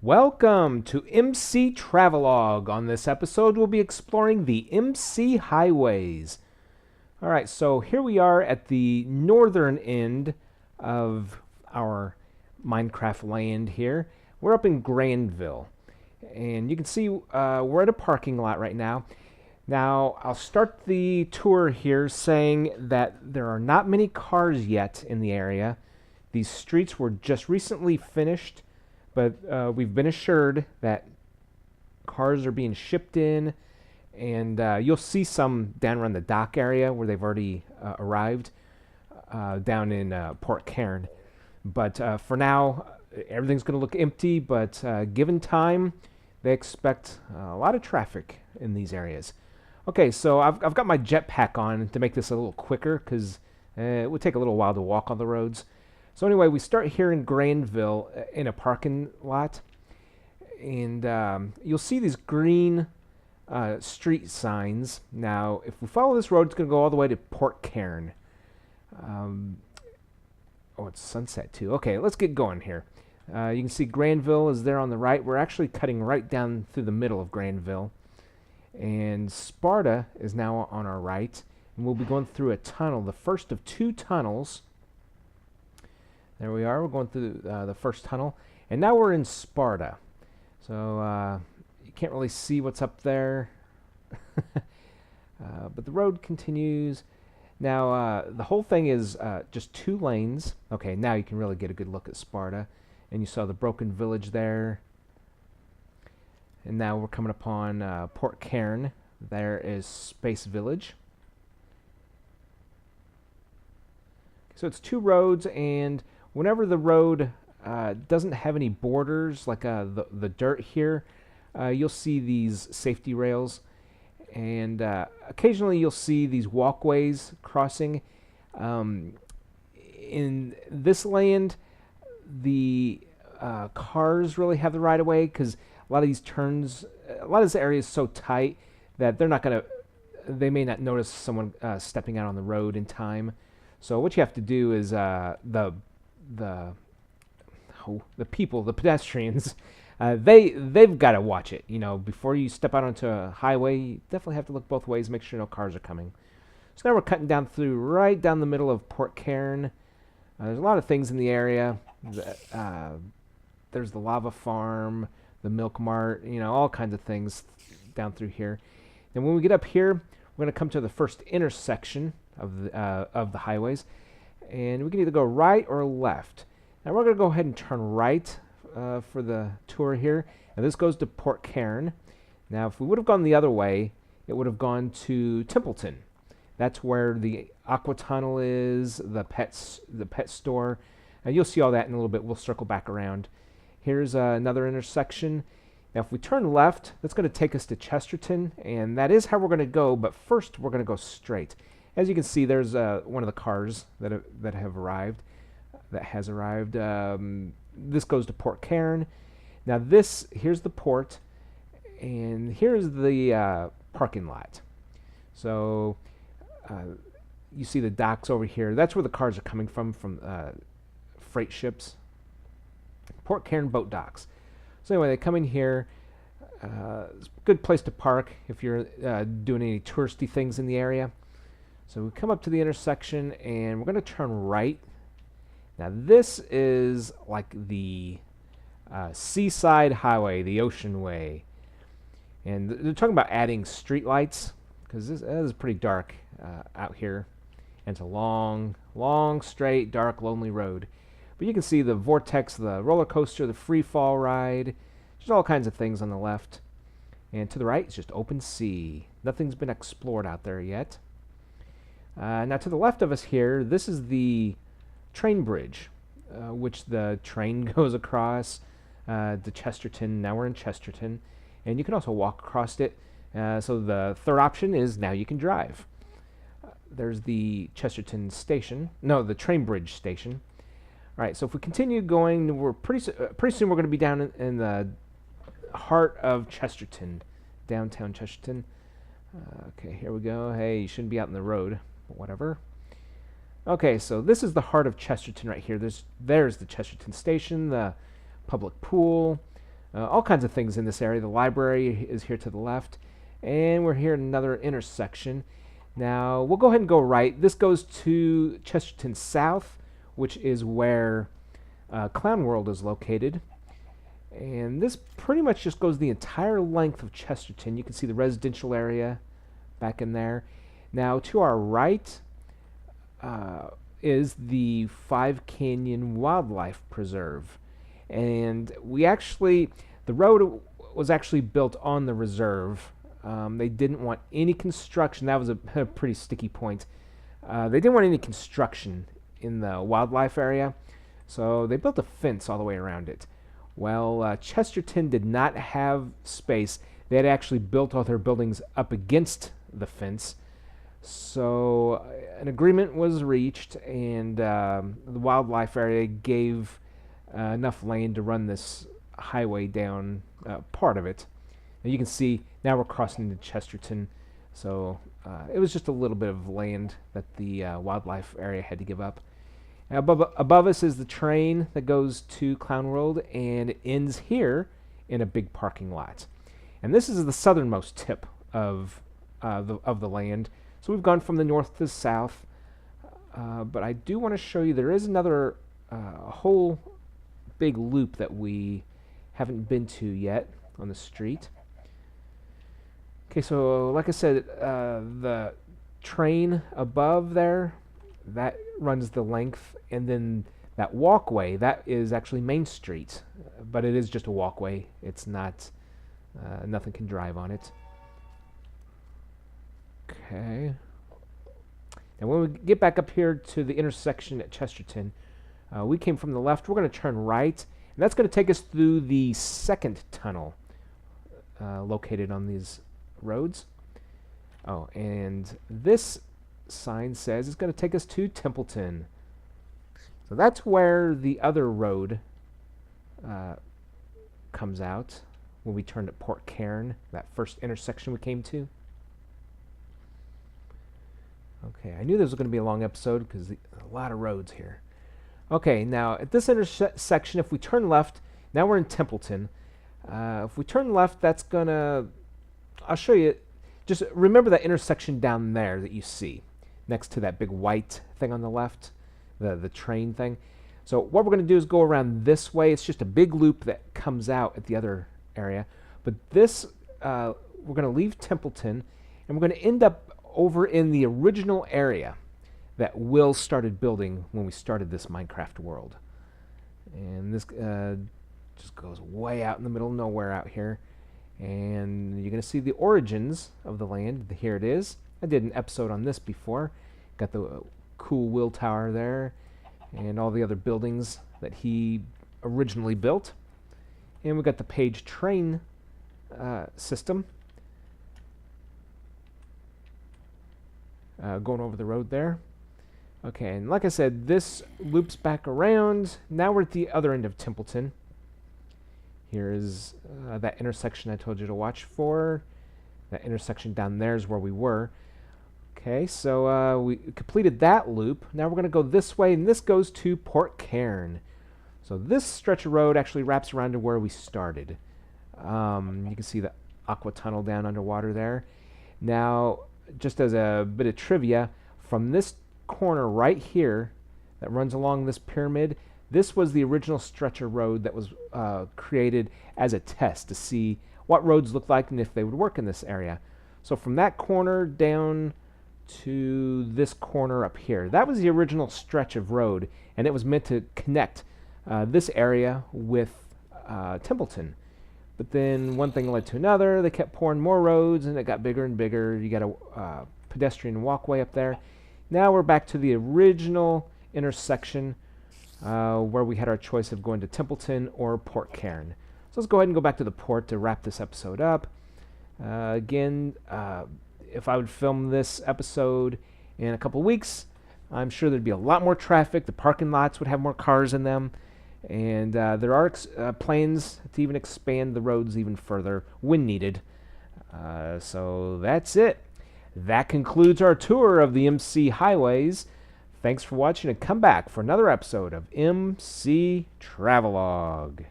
Welcome to MC Travelogue. On this episode, we'll be exploring the MC highways. All right, so here we are at the northern end of our Minecraft land here. We're up in Granville, and you can see we're at a parking lot right now. Now, I'll start the tour here saying that there are not many cars yet in the area. These streets were just recently finished, but we've been assured that cars are being shipped in, and you'll see some down around the dock area where they've already arrived down in Port Cairn. But for now, everything's going to look empty, but given time, they expect a lot of traffic in these areas. Okay, so I've got my jetpack on to make this a little quicker because it would take a little while to walk on the roads. So anyway, we start here in Granville in a parking lot, and you'll see these green street signs. Now, if we follow this road, it's going to go all the way to Port Cairn. Oh, it's sunset too. Okay, let's get going here. You can see Granville is there on the right. We're actually cutting right down through the middle of Granville. And Sparta is now on our right. And we'll be going through a tunnel, the first of two tunnels. There we are. We're going through the first tunnel. And now we're in Sparta. So you can't really see what's up there. But the road continues. Now, the whole thing is just 2 lanes. Okay, now you can really get a good look at Sparta. And you saw the broken village there. And now we're coming upon Port Cairn. There is Space Village. So it's 2 roads, and whenever the road doesn't have any borders, like the dirt here, you'll see these safety rails. And occasionally you'll see these walkways crossing. In this land, the cars really have the right of way because a lot of these turns, a lot of this area is so tight that they may not notice someone stepping out on the road in time. So what you have to do is the people, the pedestrians, they've got to watch it. You know, before you step out onto a highway, you definitely have to look both ways, make sure no cars are coming. So now we're cutting down through right down the middle of Port Cairn. There's a lot of things in the area. There's the lava farm, the milk mart, you know, all kinds of things down through here. And when we get up here, we're going to come to the first intersection of the highways, and we can either go right or left. Now we're going to go ahead and turn right for the tour here, and this goes to Port Cairn. Now, if we would have gone the other way, it would have gone to Templeton. That's where the aqua tunnel is, the pet store, and you'll see all that in a little bit. We'll circle back around. Here's another intersection. Now, if we turn left, that's going to take us to Chesterton, and that is how we're going to go, but first we're going to go straight. As you can see, there's one of the cars that has arrived. This goes to Port Cairn. Now, here's the port, and here's the parking lot. So you see the docks over here. That's where the cars are coming from freight ships. Port Cairn boat docks. So anyway, they come in here. It's a good place to park if you're doing any touristy things in the area. So we come up to the intersection, and we're going to turn right. Now this is like the seaside highway, the ocean way. And they're talking about adding street lights because this is pretty dark out here. And it's a long, long, straight, dark, lonely road. But you can see the vortex, the roller coaster, the free fall ride. There's all kinds of things on the left. And to the right, it's just open sea. Nothing's been explored out there yet. Now to the left of us here, this is the train bridge, which the train goes across to Chesterton. Now we're in Chesterton. And you can also walk across it. So the third option is now you can drive. There's the Chesterton station. No, the train bridge station. All right, so if we continue going, we're pretty soon we're going to be down in the heart of Chesterton, downtown Chesterton. Okay, here we go. Hey, you shouldn't be out in the road, but whatever. Okay, so this is the heart of Chesterton right here. There's the Chesterton station, the public pool, all kinds of things in this area. The library is here to the left, and we're here at another intersection. Now, we'll go ahead and go right. This goes to Chesterton South, which is where Clown World is located. And this pretty much just goes the entire length of Chesterton. You can see the residential area back in there. Now, to our right is the Five Canyon Wildlife Preserve. And the road was actually built on the reserve. They didn't want any construction. That was a pretty sticky point. They didn't want any construction in the wildlife area, so they built a fence all the way around it. Well, Chesterton did not have space. They had actually built all their buildings up against the fence. So an agreement was reached, and the wildlife area gave enough land to run this highway down part of it. And you can see now we're crossing into Chesterton, so it was just a little bit of land that the wildlife area had to give up. Now above us is the train that goes to Clown World, and it ends here in a big parking lot. And this is the southernmost tip of the land. So we've gone from the north to the south, but I do want to show you there is another whole big loop that we haven't been to yet on the street. Okay, so like I said, the train above there, that runs the length, and then that walkway, that is actually Main Street, but it is just a walkway. It's not, nothing can drive on it. Okay. And when we get back up here to the intersection at Chesterton, we came from the left. We're going to turn right, and that's going to take us through the second tunnel located on these roads. Oh, and this sign says it's going to take us to Templeton. So that's where the other road comes out when we turned at Port Cairn, that first intersection we came to. Okay, I knew this was going to be a long episode because a lot of roads here. Okay, now at this intersection, if we turn left, now we're in Templeton. If we turn left, that's going to... I'll show you. Just remember that intersection down there that you see next to that big white thing on the left, the train thing. So what we're going to do is go around this way. It's just a big loop that comes out at the other area. But this, we're going to leave Templeton, and we're going to end up over in the original area that Will started building when we started this Minecraft world. And this just goes way out in the middle of nowhere out here. And you're going to see the origins of the land. Here it is. I did an episode on this before. Got the cool Will Tower there and all the other buildings that he originally built. And we got the Page train system going over the road there. Okay, and like I said, this loops back around. Now we're at the other end of Templeton. Here is that intersection I told you to watch for. That intersection down there is where we were. Okay, so we completed that loop. Now we're going to go this way, and this goes to Port Cairn. So this stretch of road actually wraps around to where we started. You can see the aqua tunnel down underwater there. Now, just as a bit of trivia, from this corner right here that runs along this pyramid, this was the original stretch of road that was created as a test to see what roads looked like and if they would work in this area. So from that corner down to this corner up here, that was the original stretch of road, and it was meant to connect this area with Templeton. But then one thing led to another. They kept pouring more roads, and it got bigger and bigger. You got a pedestrian walkway up there. Now we're back to the original intersection where we had our choice of going to Templeton or Port Cairn. So let's go ahead and go back to the port to wrap this episode up. Again, if I would film this episode in a couple weeks, I'm sure there'd be a lot more traffic. The parking lots would have more cars in them. And there are plans to even expand the roads even further when needed. So that's it. That concludes our tour of the MC Highways. Thanks for watching, and come back for another episode of MC Travelogue.